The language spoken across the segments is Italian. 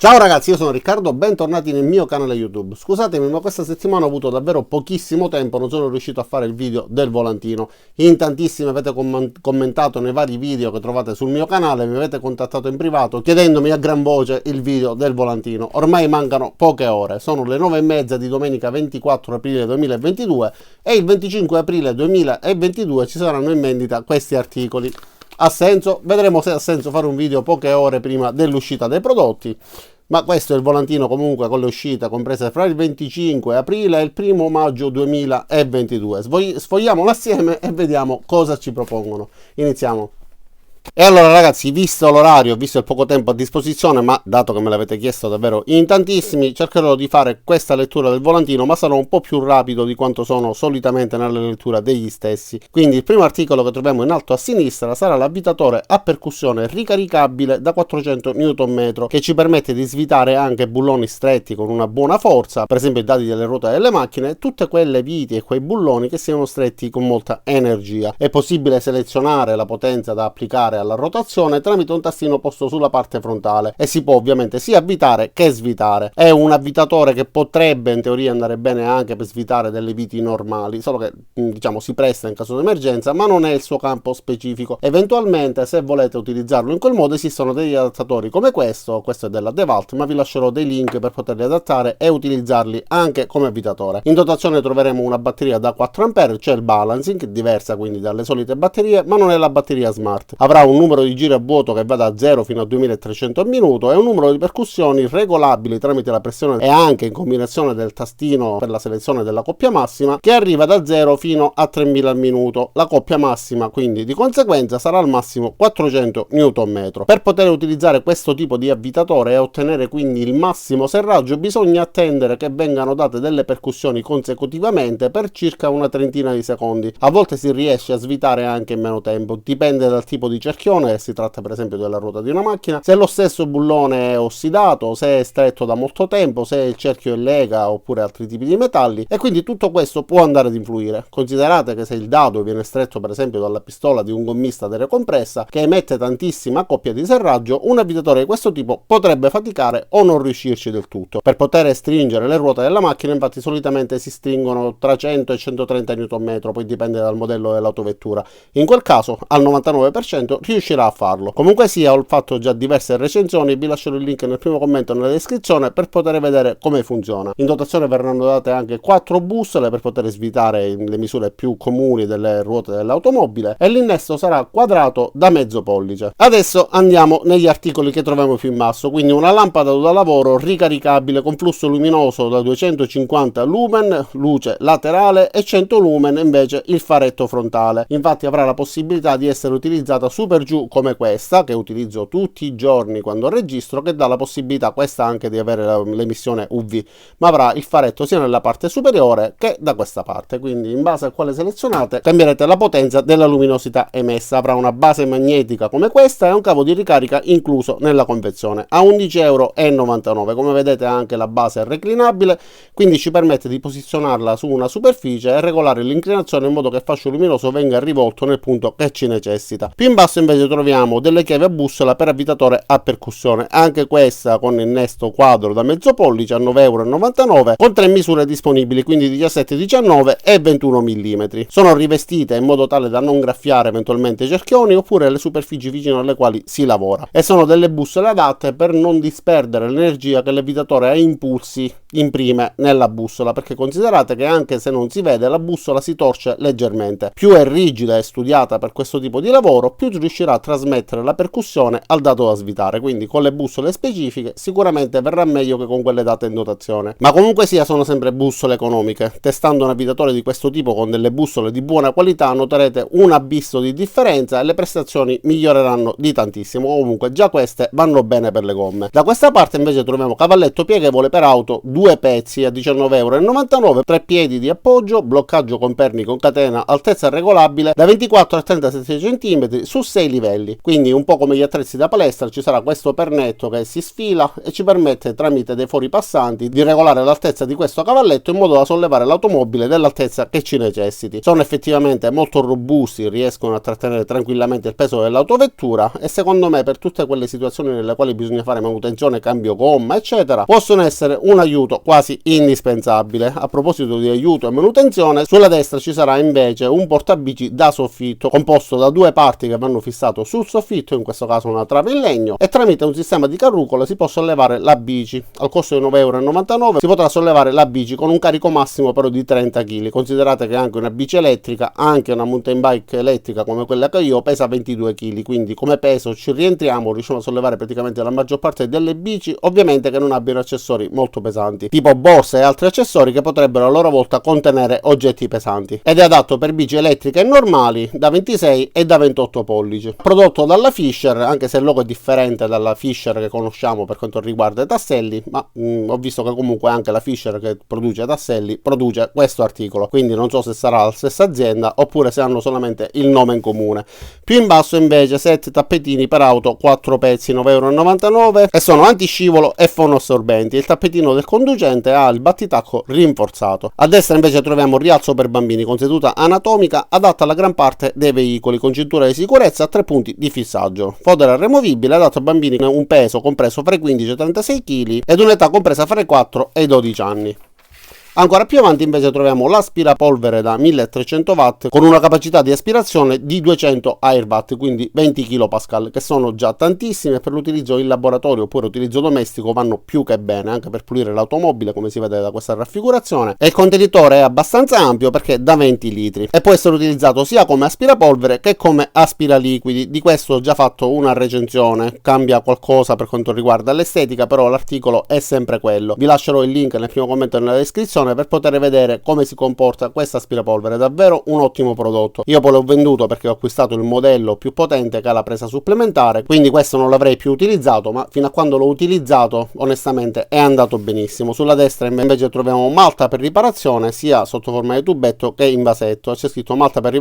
Ciao ragazzi, io sono Riccardo, bentornati nel mio canale YouTube. Scusatemi, ma questa settimana ho avuto davvero pochissimo tempo, non sono riuscito a fare il video del volantino. In tantissimi avete commentato nei vari video che trovate sul mio canale, mi avete contattato in privato chiedendomi a gran voce il video del volantino. Ormai mancano poche ore, sono le 9:30 di domenica 24 aprile 2022 e il 25 aprile 2022 ci saranno in vendita questi articoli. Ha senso? Vedremo se ha senso fare un video poche ore prima dell'uscita dei prodotti. Ma questo è il volantino comunque con le uscite comprese fra il 25 aprile e il 1 maggio 2022. Sfogliamolo assieme e vediamo cosa ci propongono. Iniziamo. E allora ragazzi, visto l'orario, visto il poco tempo a disposizione, ma dato che me l'avete chiesto davvero in tantissimi, cercherò di fare questa lettura del volantino, ma sarò un po' più rapido di quanto sono solitamente nella lettura degli stessi. Quindi il primo articolo che troviamo in alto a sinistra sarà l'avvitatore a percussione ricaricabile da 400 Nm, che ci permette di svitare anche bulloni stretti con una buona forza, per esempio i dadi delle ruote delle macchine, tutte quelle viti e quei bulloni che siano stretti con molta energia. È possibile selezionare la potenza da applicare alla rotazione tramite un tastino posto sulla parte frontale e si può ovviamente sia avvitare che svitare. È un avvitatore che potrebbe in teoria andare bene anche per svitare delle viti normali, solo che diciamo si presta in caso di emergenza, ma non è il suo campo specifico. Eventualmente, se volete utilizzarlo in quel modo, esistono degli adattatori come questo è della DeWalt, ma vi lascerò dei link per poterli adattare e utilizzarli anche come avvitatore. In dotazione troveremo una batteria da 4A, c'è il balancing, diversa quindi dalle solite batterie, ma non è la batteria smart. Avrà un numero di giri a vuoto che va da 0 fino a 2300 al minuto e un numero di percussioni regolabili tramite la pressione e anche in combinazione del tastino per la selezione della coppia massima, che arriva da 0 fino a 3000 al minuto. La coppia massima quindi di conseguenza sarà al massimo 400 Nm. Per poter utilizzare questo tipo di avvitatore e ottenere quindi il massimo serraggio bisogna attendere che vengano date delle percussioni consecutivamente per circa una trentina di secondi. A volte si riesce a svitare anche in meno tempo, dipende dal tipo di cerchione, si tratta per esempio della ruota di una macchina, se lo stesso bullone è ossidato, se è stretto da molto tempo, se il cerchio è lega oppure altri tipi di metalli, e quindi tutto questo può andare ad influire. Considerate che se il dado viene stretto per esempio dalla pistola di un gommista d'aria compressa che emette tantissima coppia di serraggio, un avvitatore di questo tipo potrebbe faticare o non riuscirci del tutto. Per poter stringere le ruote della macchina infatti solitamente si stringono tra 100 e 130 Nm, poi dipende dal modello dell'autovettura. In quel caso al 99% riuscirà a farlo. Comunque sia, ho fatto già diverse recensioni, vi lascerò il link nel primo commento nella descrizione per poter vedere come funziona. In dotazione verranno date anche 4 bussole per poter svitare le misure più comuni delle ruote dell'automobile e l'innesto sarà quadrato da mezzo pollice. Adesso andiamo negli articoli che troviamo più in basso, quindi una lampada da lavoro ricaricabile con flusso luminoso da 250 lumen, luce laterale, e 100 lumen invece il faretto frontale. Infatti avrà la possibilità di essere utilizzata su per giù come questa, che utilizzo tutti i giorni quando registro, che dà la possibilità questa anche di avere l'emissione UV, ma avrà il faretto sia nella parte superiore che da questa parte, quindi in base a quale selezionate cambierete la potenza della luminosità emessa. Avrà una base magnetica come questa e un cavo di ricarica incluso nella confezione a 11,99 €. Come vedete anche la base è reclinabile, quindi ci permette di posizionarla su una superficie e regolare l'inclinazione in modo che il fascio luminoso venga rivolto nel punto che ci necessita. Più in basso invece troviamo delle chiavi a bussola per avvitatore a percussione, anche questa con innesto quadro da mezzo pollice a 9,99 € con 3 misure disponibili, quindi 17, 19 e 21 mm. Sono rivestite in modo tale da non graffiare eventualmente i cerchioni oppure le superfici vicino alle quali si lavora, e sono delle bussole adatte per non disperdere l'energia che l'avvitatore a impulsi imprime nella bussola, perché considerate che anche se non si vede la bussola si torce leggermente. Più è rigida e studiata per questo tipo di lavoro, più riuscirà a trasmettere la percussione al dato da svitare, quindi con le bussole specifiche sicuramente verrà meglio che con quelle date in dotazione. Ma comunque sia, sono sempre bussole economiche. Testando un avvitatore di questo tipo con delle bussole di buona qualità noterete un abisso di differenza e le prestazioni miglioreranno di tantissimo. Comunque già queste vanno bene per le gomme. Da questa parte invece troviamo cavalletto pieghevole per auto, 2 pezzi a 19,99 €, 3 piedi di appoggio, bloccaggio con perni con catena, altezza regolabile da 24 a 37 cm su 6 livelli, quindi un po' come gli attrezzi da palestra ci sarà questo pernetto che si sfila e ci permette tramite dei fori passanti di regolare l'altezza di questo cavalletto in modo da sollevare l'automobile dell'altezza che ci necessiti. Sono effettivamente molto robusti, riescono a trattenere tranquillamente il peso dell'autovettura e secondo me per tutte quelle situazioni nelle quali bisogna fare manutenzione, cambio gomma eccetera, possono essere un aiuto quasi indispensabile. A proposito di aiuto e manutenzione, sulla destra ci sarà invece un portabici da soffitto composto da due parti che vanno fissato sul soffitto, in questo caso una trave in legno, e tramite un sistema di carrucola si può sollevare la bici. Al costo di 9,99 € si potrà sollevare la bici con un carico massimo però di 30 kg. Considerate che anche una bici elettrica, anche una mountain bike elettrica come quella che io, pesa 22 kg, quindi come peso ci rientriamo, riusciamo a sollevare praticamente la maggior parte delle bici, ovviamente che non abbiano accessori molto pesanti tipo borse e altri accessori che potrebbero a loro volta contenere oggetti pesanti, ed è adatto per bici elettriche normali da 26 e da 28 pollici. Prodotto dalla Fisher, anche se il logo è differente dalla Fisher che conosciamo per quanto riguarda i tasselli, ma ho visto che comunque anche la Fisher che produce tasselli produce questo articolo, quindi non so se sarà la stessa azienda oppure se hanno solamente il nome in comune. Più in basso invece 7 tappetini per auto 4 pezzi, 9,99 € e sono antiscivolo e fonoassorbenti. Il tappetino del conducente ha il battitacco rinforzato. A destra invece troviamo rialzo per bambini con seduta anatomica adatta alla gran parte dei veicoli, con cintura di sicurezza a 3 punti di fissaggio, fodera removibile adatto a bambini con un peso compreso fra i 15 e i 36 kg ed un'età compresa fra i 4 e i 12 anni. Ancora più avanti invece troviamo l'aspirapolvere da 1300 watt con una capacità di aspirazione di 200 airwatt, quindi 20 kPa, che sono già tantissime. Per l'utilizzo in laboratorio oppure utilizzo domestico vanno più che bene, anche per pulire l'automobile come si vede da questa raffigurazione, e il contenitore è abbastanza ampio perché è da 20 litri e può essere utilizzato sia come aspirapolvere che come aspiraliquidi. Di questo ho già fatto una recensione, cambia qualcosa per quanto riguarda l'estetica, però l'articolo è sempre quello. Vi lascerò il link nel primo commento nella descrizione per poter vedere come si comporta questo aspirapolvere. Davvero un ottimo prodotto. Io poi l'ho venduto perché ho acquistato il modello più potente che ha la presa supplementare, quindi questo non l'avrei più utilizzato, ma fino a quando l'ho utilizzato onestamente è andato benissimo. Sulla destra invece troviamo malta per riparazione sia sotto forma di tubetto che in vasetto. C'è scritto malta per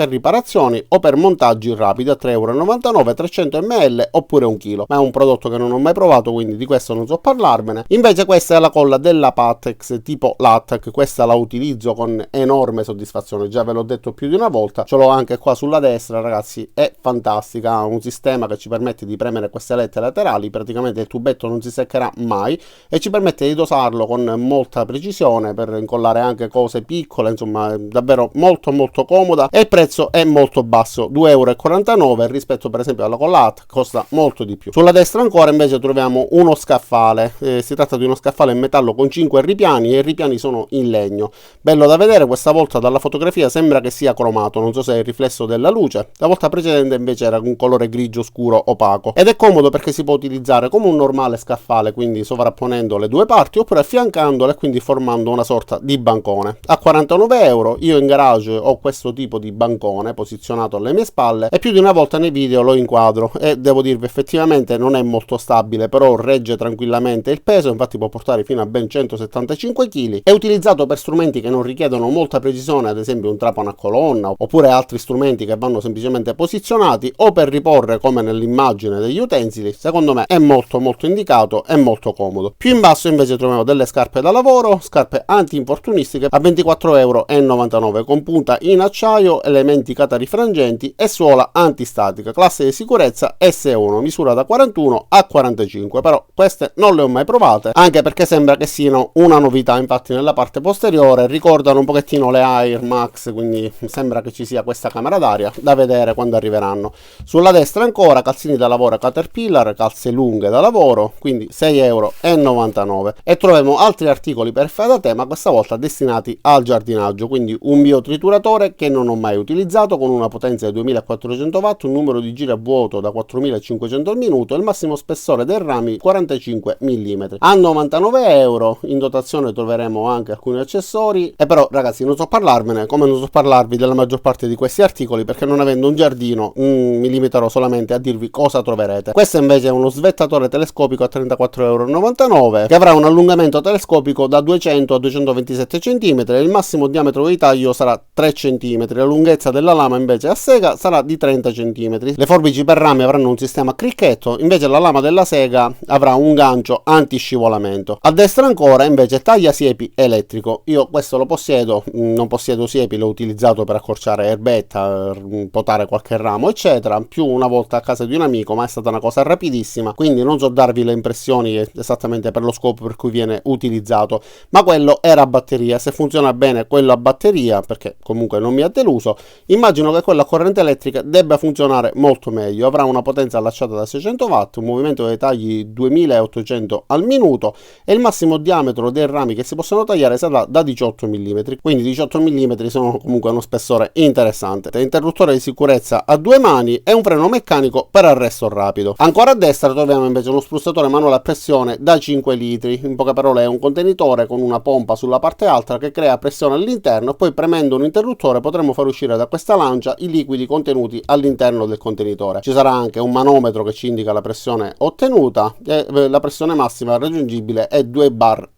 riparazioni o per montaggi rapidi a 3,99 €, 300 ml oppure 1 kg, ma è un prodotto che non ho mai provato, quindi di questo non so parlarvene. Invece questa è la colla della Patex tipo Latex. Questa la utilizzo con enorme soddisfazione, già ve l'ho detto più di una volta, ce l'ho anche qua sulla destra ragazzi, è fantastica, ha un sistema che ci permette di premere queste alette laterali, praticamente il tubetto non si seccherà mai e ci permette di dosarlo con molta precisione per incollare anche cose piccole, insomma è davvero molto comoda e il prezzo è molto basso, 2,49 € rispetto per esempio alla colla costa molto di più. Sulla destra ancora invece troviamo uno scaffale, si tratta di uno scaffale in metallo con 5 ripiani e i ripiani sono in legno, bello da vedere. Questa volta dalla fotografia sembra che sia cromato, non so se è il riflesso della luce, la volta precedente invece era un colore grigio scuro opaco, ed è comodo perché si può utilizzare come un normale scaffale, quindi sovrapponendo le due parti oppure affiancandole, quindi formando una sorta di bancone. A 49 €, io in garage ho questo tipo di bancone posizionato alle mie spalle e più di una volta nei video lo inquadro e devo dirvi effettivamente non è molto stabile, però regge tranquillamente il peso, infatti può portare fino a ben 175 kg. È utilizzato per strumenti che non richiedono molta precisione, ad esempio un trapano a colonna oppure altri strumenti che vanno semplicemente posizionati, o per riporre come nell'immagine degli utensili. Secondo me è molto indicato e molto comodo. Più in basso invece troviamo delle scarpe da lavoro, scarpe anti-infortunistiche a 24,99 € con punta in acciaio, elementi catarifrangenti e suola antistatica, classe di sicurezza S1, misura da 41 a 45, però queste non le ho mai provate, anche perché sembra che siano una novità. Infatti nella parte posteriore ricordano un pochettino le Air Max, quindi sembra che ci sia questa camera d'aria, da vedere quando arriveranno. Sulla destra ancora calzini da lavoro Caterpillar, calze lunghe da lavoro, quindi 6,99 € e troviamo altri articoli per fare da te, ma questa volta destinati al giardinaggio, quindi un biotrituratore che non ho mai utilizzato con una potenza di 2400 watt, un numero di giri a vuoto da 4500 al minuto e il massimo spessore dei rami 45 mm. A 99 €. In dotazione troveremo anche alcuni accessori. E però ragazzi non so parlarvene, come non so parlarvi della maggior parte di questi articoli, perché non avendo un giardino mi limiterò solamente a dirvi cosa troverete. Questo invece è uno svettatore telescopico a 34,99 €, che avrà un allungamento telescopico da 200 a 227 cm, il massimo diametro di taglio sarà 3 cm, la lunghezza della lama invece a sega sarà di 30 cm. Le forbici per rami avranno un sistema a cricchetto, invece la lama della sega avrà un gancio antiscivolamento. A destra ancora invece taglia siepi elettrico. Io questo lo possiedo, non possiedo siepi, l'ho utilizzato per accorciare erbetta, potare qualche ramo eccetera, più una volta a casa di un amico, ma è stata una cosa rapidissima, quindi non so darvi le impressioni esattamente per lo scopo per cui viene utilizzato, ma quello era a batteria. Se funziona bene quello a batteria, perché comunque non mi ha deluso, immagino che quello a corrente elettrica debba funzionare molto meglio. Avrà una potenza allacciata da 600 watt, un movimento dei tagli 2800 al minuto e il massimo diametro dei rami che si possono tagliare sarà da 18 mm, quindi 18 mm sono comunque uno spessore interessante. Interruttore di sicurezza a due mani e un freno meccanico per arresto rapido. Ancora a destra troviamo invece uno spruzzatore manuale a pressione da 5 litri, in poche parole è un contenitore con una pompa sulla parte alta che crea pressione all'interno, e poi premendo un interruttore potremo far uscire da questa lancia i liquidi contenuti all'interno del contenitore. Ci sarà anche un manometro che ci indica la pressione ottenuta e la pressione massima raggiungibile è 2,5 bar,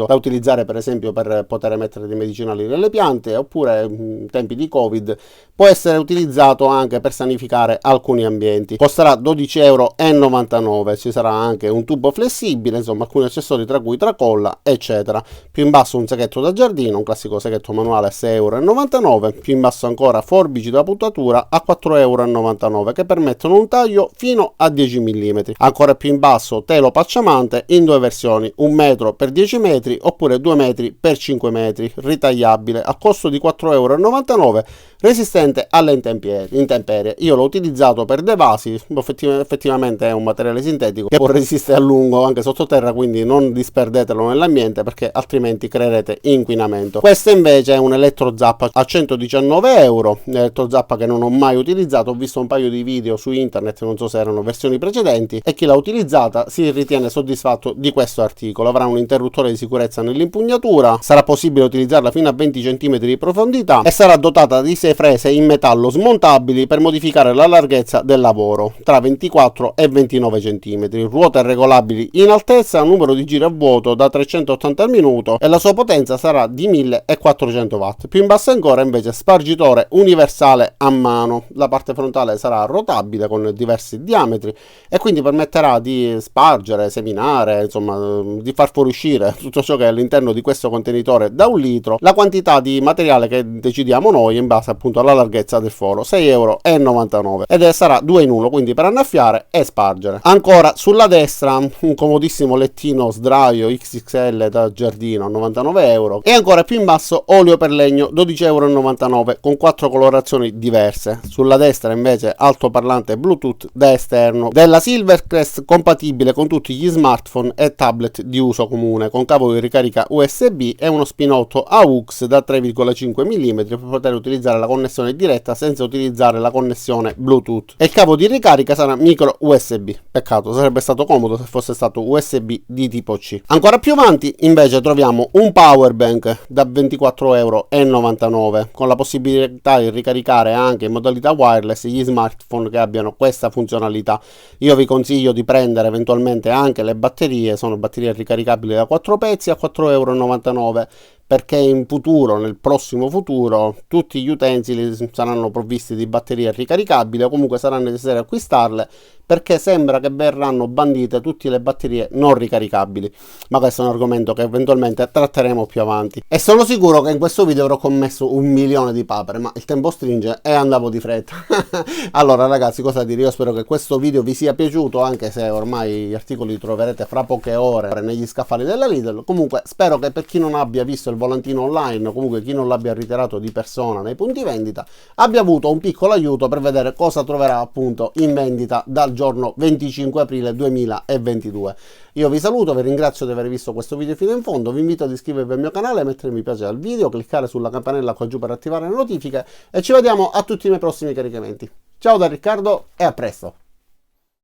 da utilizzare per esempio per poter mettere dei medicinali nelle piante, oppure in tempi di Covid può essere utilizzato anche per sanificare alcuni ambienti. Costerà 12,99 €, ci sarà anche un tubo flessibile, insomma alcuni accessori tra cui tracolla eccetera. Più in basso un seghetto da giardino, un classico seghetto manuale a 6,99 €, più in basso ancora forbici da puntatura a 4,99 € che permettono un taglio fino a 10 mm. Ancora più in basso telo pacciamante in due versioni, 1 metro per 10 metri oppure 2 metri per 5 metri, ritagliabile a costo di 4,99 €, resistente alle intemperie. Io l'ho utilizzato per dei vasi, effettivamente è un materiale sintetico che può resistere a lungo anche sottoterra, quindi non disperdetelo nell'ambiente perché altrimenti creerete inquinamento. Questo invece è un elettrozappa a 119 €, un elettrozappa che non ho mai utilizzato, ho visto un paio di video su internet, non so se erano versioni precedenti, e chi l'ha utilizzata si ritiene soddisfatto di questo articolo. Avrà un interruttore di sicurezza nell'impugnatura, sarà possibile utilizzarla fino a 20 cm di profondità e sarà dotata di 6 frese in metallo smontabili per modificare la larghezza del lavoro tra 24 e 29 cm, ruote regolabili in altezza, numero di giri a vuoto da 380 al minuto e la sua potenza sarà di 1400 watt. Più in basso ancora invece spargitore universale a mano, la parte frontale sarà rotabile con diversi diametri e quindi permetterà di spargere, seminare, insomma di far fuoriuscire tutto ciò che è all'interno di questo contenitore da 1 litro, la quantità di materiale che decidiamo noi in base appunto alla larghezza del foro, 6,99 € ed sarà 2 in 1, quindi per annaffiare e spargere. Ancora sulla destra un comodissimo lettino sdraio XXL da giardino, 99 € e ancora più in basso olio per legno, 12,99 € con 4 colorazioni diverse. Sulla destra invece altoparlante Bluetooth da esterno della Silvercrest, compatibile con tutti gli smartphone e tablet di uso comune, con cavo di ricarica USB e uno spinotto AUX da 3,5 mm per poter utilizzare la connessione diretta senza utilizzare la connessione Bluetooth, e il cavo di ricarica sarà micro USB. Peccato, sarebbe stato comodo se fosse stato USB di tipo C. Ancora più avanti invece troviamo un power bank da 24,99 € con la possibilità di ricaricare anche in modalità wireless gli smartphone che abbiano questa funzionalità. Io vi consiglio di prendere eventualmente anche le batterie, sono batterie ricaricabili da 4 pezzi a 4,99 €, perché in futuro, nel prossimo futuro, tutti gli utensili saranno provvisti di batterie ricaricabili o comunque sarà necessario acquistarle, perché sembra che verranno bandite tutte le batterie non ricaricabili, ma questo è un argomento che eventualmente tratteremo più avanti. E sono sicuro che in questo video avrò commesso 1 milione di papere, ma il tempo stringe e andavo di fretta. Allora ragazzi, cosa dire, io spero che questo video vi sia piaciuto, anche se ormai gli articoli li troverete fra poche ore negli scaffali della Lidl. Comunque spero che per chi non abbia visto il volantino online o comunque chi non l'abbia ritirato di persona nei punti vendita abbia avuto un piccolo aiuto per vedere cosa troverà appunto in vendita dal giorno 25 aprile 2022. Io vi saluto, vi ringrazio di aver visto questo video fino in fondo, vi invito ad iscrivervi al mio canale, mettere mi piace al video, cliccare sulla campanella qua giù per attivare le notifiche e ci vediamo a tutti i miei prossimi caricamenti. Ciao da Riccardo e a presto!